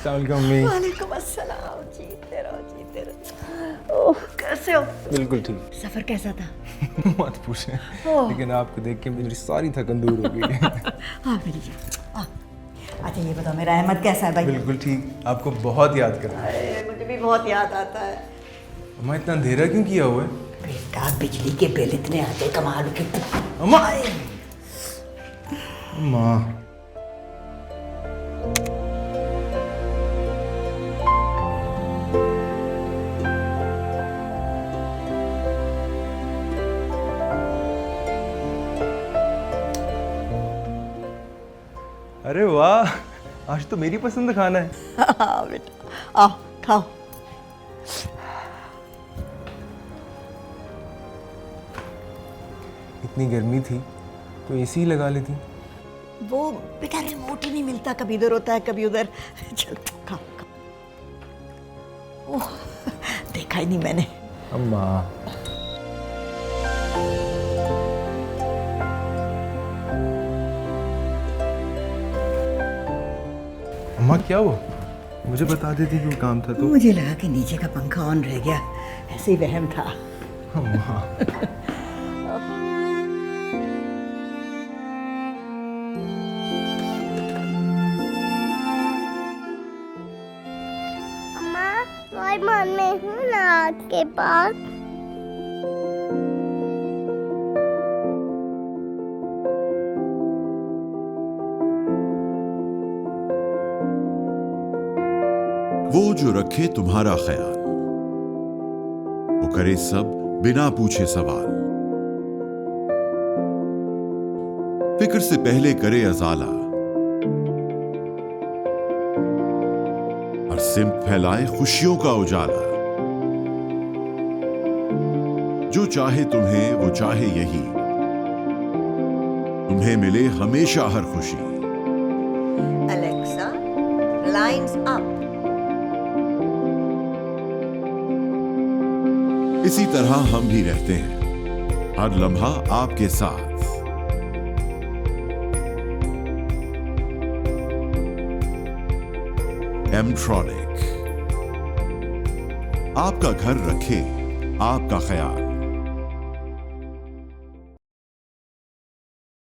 अस्सलाम वालेकुम अम्मी। वालेकुम अस्सलाम। जीते रहो जीते रहो। ओह कैसे हो? बिल्कुल ठीक। सफर कैसा था? मत पूछें, लेकिन आपको देख के मेरी सारी थकन दूर हो गई है। हाँ मेरी जान। अच्छा ये बताओ मेरा अहमद कैसा है भाई? बिल्कुल ठीक, आपको बहुत याद कर रहा है। अरे मुझे भी बहुत याद आता है। अम्मा इतना अंधेरा क्यों किया हुआ है? बेटा बिजली के बिल इतने आते कमाल के। अम्मा माँ अरे वाह, आज तो मेरी पसंद का खाना है। हाँ बेटा आओ खाओ। इतनी गर्मी थी तो एसी ही लगा लेती। वो बेटा रिमोट ही नहीं मिलता, कभी इधर होता है कभी उधर। चल खाओ खाओ। ओह देखा ही नहीं मैंने। अम्मा अम्मा क्या हुआ? मुझे बता देती कि वो काम था तो। मुझे लगा कि नीचे का पंखा ऑन रह गया, ऐसे ही वहम था। अम्मा अम्मा मैं मन में हूँ ना आपके पास। वो जो रखे तुम्हारा ख्याल, वो करे सब बिना पूछे सवाल, फिक्र से पहले करे अजाला, और सिमत फैलाए खुशियों का उजाला। जो चाहे तुम्हें वो चाहे यही, तुम्हें मिले हमेशा हर खुशी। Alexa lines up. इसी तरह हम भी रहते हैं, हर लम्हा आपके साथ। एमट्रॉनिक, आपका घर रखे आपका ख्याल।